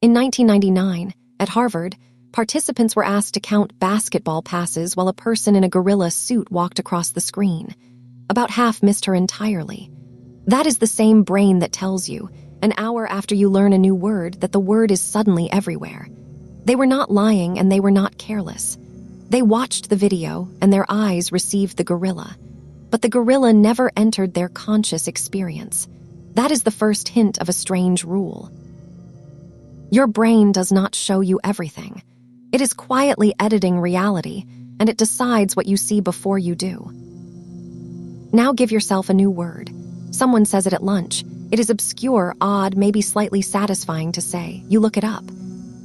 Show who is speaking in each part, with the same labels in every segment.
Speaker 1: In 1999, at Harvard, participants were asked to count basketball passes while a person in a gorilla suit walked across the screen. About half missed her entirely. That is the same brain that tells you, an hour after you learn a new word, that the word is suddenly everywhere. They were not lying and they were not careless. They watched the video and their eyes received the gorilla. But the gorilla never entered their conscious experience. That is the first hint of a strange rule. Your brain does not show you everything. It is quietly editing reality, and it decides what you see before you do. Now give yourself a new word. Someone says it at lunch. It is obscure, odd, maybe slightly satisfying to say. You look it up.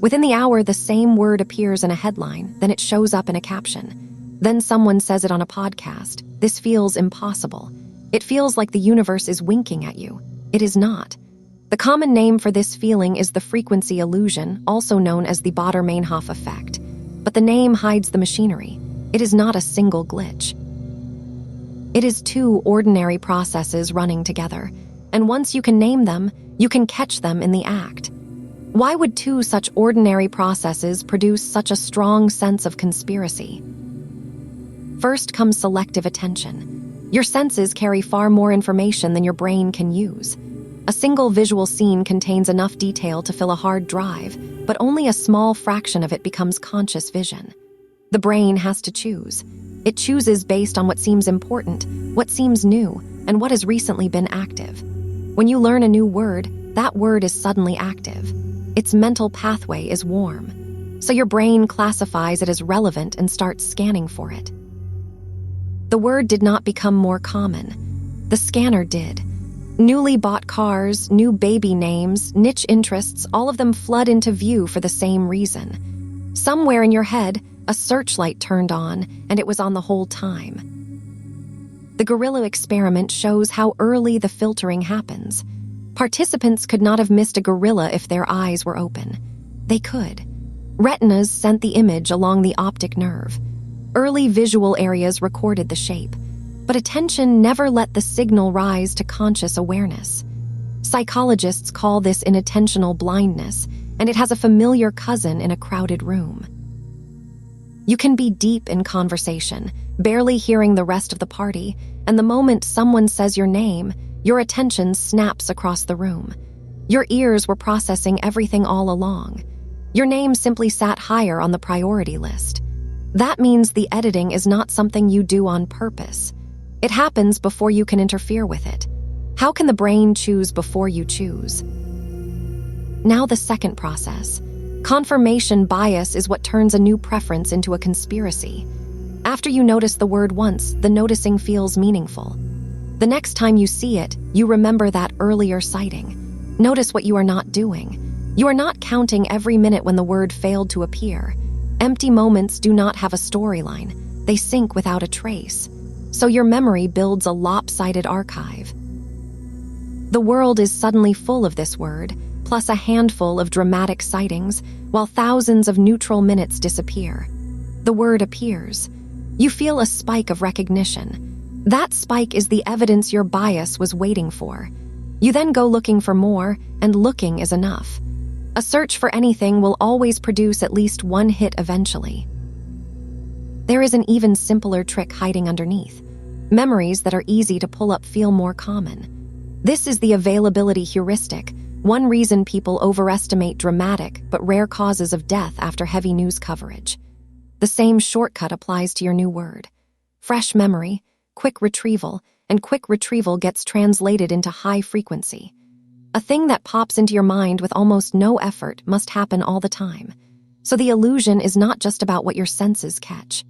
Speaker 1: Within the hour, the same word appears in a headline, then it shows up in a caption. Then someone says it on a podcast. This feels impossible. It feels like the universe is winking at you. It is not. The common name for this feeling is the frequency illusion, also known as the Baader-Meinhof effect. But the name hides the machinery. It is not a single glitch. It is two ordinary processes running together, and once you can name them, you can catch them in the act. Why would two such ordinary processes produce such a strong sense of conspiracy? First comes selective attention. Your senses carry far more information than your brain can use. A single visual scene contains enough detail to fill a hard drive, but only a small fraction of it becomes conscious vision. The brain has to choose. It chooses based on what seems important, what seems new, and what has recently been active. When you learn a new word, that word is suddenly active. Its mental pathway is warm. So your brain classifies it as relevant and starts scanning for it. The word did not become more common. The scanner did. Newly bought cars, new baby names, niche interests, all of them flood into view for the same reason. Somewhere in your head, a searchlight turned on, and it was on the whole time. The gorilla experiment shows how early the filtering happens. Participants could not have missed a gorilla if their eyes were open. They could. Retinas sent the image along the optic nerve. Early visual areas recorded the shape. But attention never let the signal rise to conscious awareness. Psychologists call this inattentional blindness, and it has a familiar cousin in a crowded room. You can be deep in conversation, barely hearing the rest of the party, and the moment someone says your name, your attention snaps across the room. Your ears were processing everything all along. Your name simply sat higher on the priority list. That means the editing is not something you do on purpose. It happens before you can interfere with it. How can the brain choose before you choose? Now the second process. Confirmation bias is what turns a new preference into a conspiracy. After you notice the word once, the noticing feels meaningful. The next time you see it, you remember that earlier sighting. Notice what you are not doing. You are not counting every minute when the word failed to appear. Empty moments do not have a storyline. They sink without a trace. So your memory builds a lopsided archive. The world is suddenly full of this word, plus a handful of dramatic sightings, while thousands of neutral minutes disappear. The word appears. You feel a spike of recognition. That spike is the evidence your bias was waiting for. You then go looking for more, and looking is enough. A search for anything will always produce at least one hit eventually. There is an even simpler trick hiding underneath. Memories that are easy to pull up feel more common. This is the availability heuristic, one reason people overestimate dramatic but rare causes of death after heavy news coverage. The same shortcut applies to your new word. Fresh memory, quick retrieval, and quick retrieval gets translated into high frequency. A thing that pops into your mind with almost no effort must happen all the time. So the illusion is not just about what your senses catch.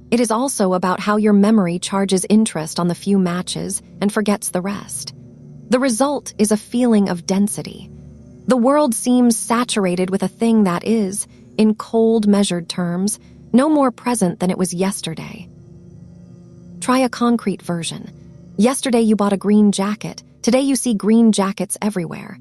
Speaker 1: It is also about how your memory charges interest on the few matches and forgets the rest. The result is a feeling of density. The world seems saturated with a thing that is, in cold, measured terms, no more present than it was yesterday. Try a concrete version. Yesterday you bought a green jacket. Today you see green jackets everywhere.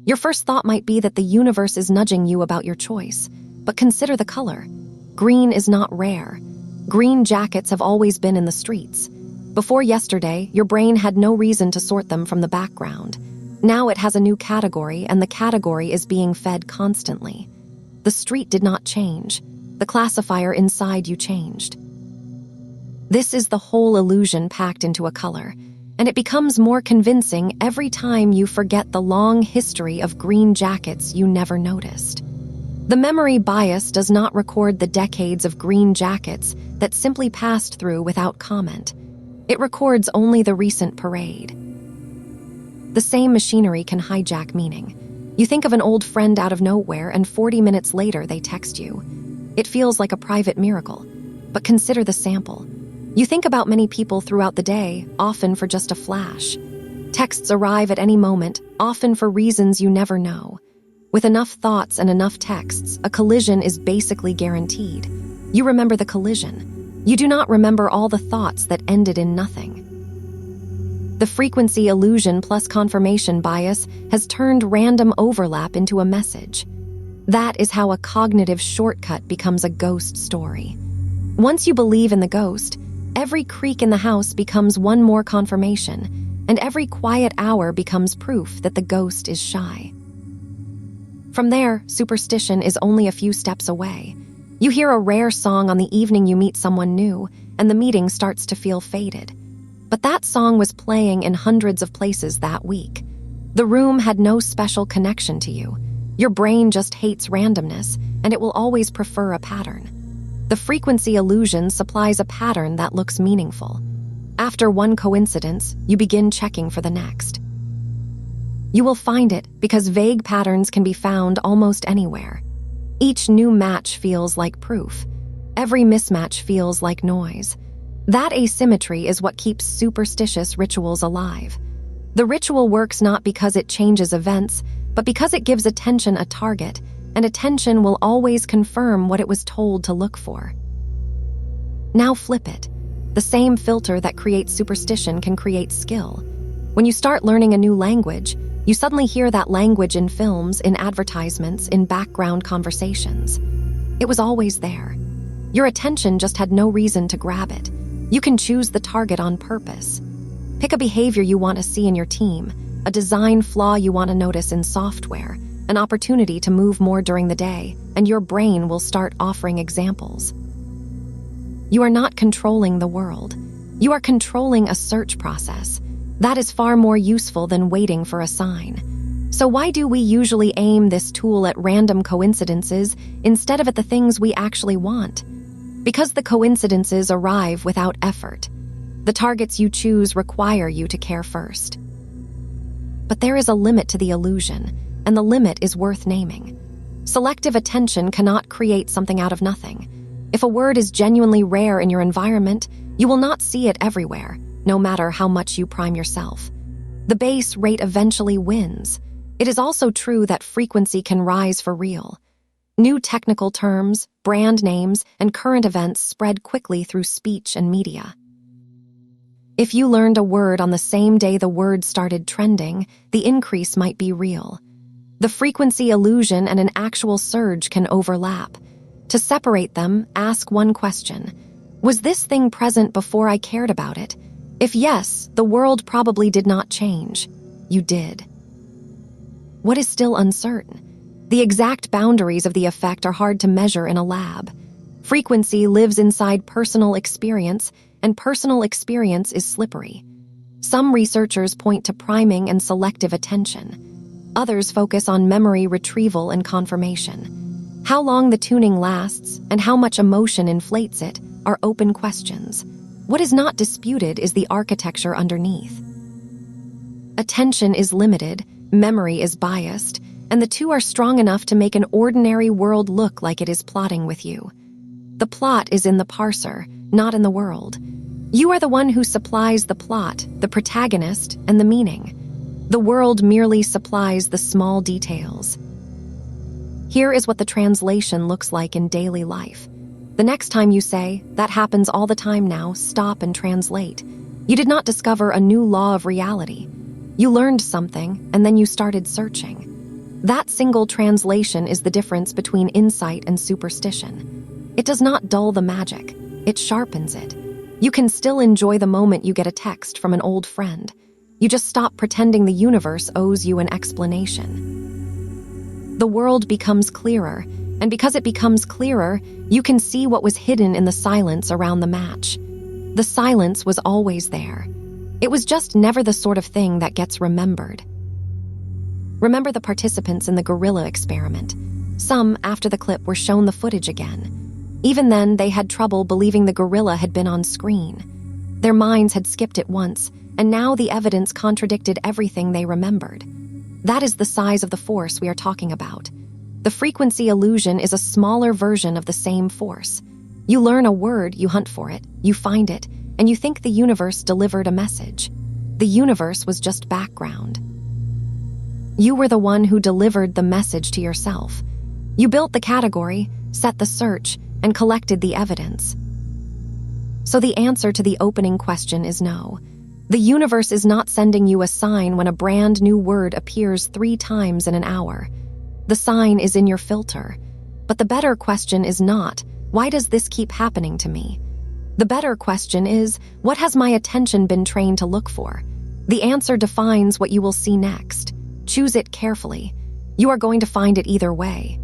Speaker 1: Your first thought might be that the universe is nudging you about your choice, but consider the color. Green is not rare. Green jackets have always been in the streets. Before yesterday, your brain had no reason to sort them from the background. Now it has a new category, and the category is being fed constantly. The street did not change. The classifier inside you changed. This is the whole illusion packed into a color, and it becomes more convincing every time you forget the long history of green jackets you never noticed. The memory bias does not record the decades of green jackets that simply passed through without comment. It records only the recent parade. The same machinery can hijack meaning. You think of an old friend out of nowhere, and 40 minutes later they text you. It feels like a private miracle. But consider the sample. You think about many people throughout the day, often for just a flash. Texts arrive at any moment, often for reasons you never know. With enough thoughts and enough texts, a collision is basically guaranteed. You remember the collision. You do not remember all the thoughts that ended in nothing. The frequency illusion plus confirmation bias has turned random overlap into a message. That is how a cognitive shortcut becomes a ghost story. Once you believe in the ghost, every creak in the house becomes one more confirmation, and every quiet hour becomes proof that the ghost is shy. From there, superstition is only a few steps away. You hear a rare song on the evening you meet someone new, and the meeting starts to feel faded. But that song was playing in hundreds of places that week. The room had no special connection to you. Your brain just hates randomness, and it will always prefer a pattern. The frequency illusion supplies a pattern that looks meaningful. After one coincidence, you begin checking for the next. You will find it because vague patterns can be found almost anywhere. Each new match feels like proof. Every mismatch feels like noise. That asymmetry is what keeps superstitious rituals alive. The ritual works not because it changes events, but because it gives attention a target, and attention will always confirm what it was told to look for. Now flip it. The same filter that creates superstition can create skill. When you start learning a new language, you suddenly hear that language in films, in advertisements, in background conversations. It was always there. Your attention just had no reason to grab it. You can choose the target on purpose. Pick a behavior you want to see in your team, a design flaw you want to notice in software, an opportunity to move more during the day, and your brain will start offering examples. You are not controlling the world. You are controlling a search process. That is far more useful than waiting for a sign. So why do we usually aim this tool at random coincidences instead of at the things we actually want? Because the coincidences arrive without effort. The targets you choose require you to care first. But there is a limit to the illusion, and the limit is worth naming. Selective attention cannot create something out of nothing. If a word is genuinely rare in your environment, you will not see it everywhere, no matter how much you prime yourself. The base rate eventually wins. It is also true that frequency can rise for real. New technical terms, brand names, and current events spread quickly through speech and media. If you learned a word on the same day the word started trending, the increase might be real. The frequency illusion and an actual surge can overlap. To separate them, ask one question. Was this thing present before I cared about it? If yes, the world probably did not change. You did. What is still uncertain? The exact boundaries of the effect are hard to measure in a lab. Frequency lives inside personal experience, and personal experience is slippery. Some researchers point to priming and selective attention. Others focus on memory retrieval and confirmation. How long the tuning lasts and how much emotion inflates it are open questions. What is not disputed is the architecture underneath. Attention is limited, memory is biased, and the two are strong enough to make an ordinary world look like it is plotting with you. The plot is in the parser, not in the world. You are the one who supplies the plot, the protagonist, and the meaning. The world merely supplies the small details. Here is what the translation looks like in daily life. The next time you say, "That happens all the time now," stop and translate. You did not discover a new law of reality. You learned something, and then you started searching. That single translation is the difference between insight and superstition. It does not dull the magic, it sharpens it. You can still enjoy the moment you get a text from an old friend. You just stop pretending the universe owes you an explanation. The world becomes clearer, and because it becomes clearer, you can see what was hidden in the silence around the match. The silence was always there. It was just never the sort of thing that gets remembered. Remember the participants in the gorilla experiment. Some, after the clip, were shown the footage again. Even then, they had trouble believing the gorilla had been on screen. Their minds had skipped it once, and now the evidence contradicted everything they remembered. That is the size of the force we are talking about. The frequency illusion is a smaller version of the same force. You learn a word, you hunt for it, you find it, and you think the universe delivered a message. The universe was just background. You were the one who delivered the message to yourself. You built the category, set the search, and collected the evidence. So the answer to the opening question is no. The universe is not sending you a sign when a brand new word appears 3 times in an hour. The sign is in your filter. But the better question is not, why does this keep happening to me? The better question is, what has my attention been trained to look for? The answer defines what you will see next. Choose it carefully. You are going to find it either way.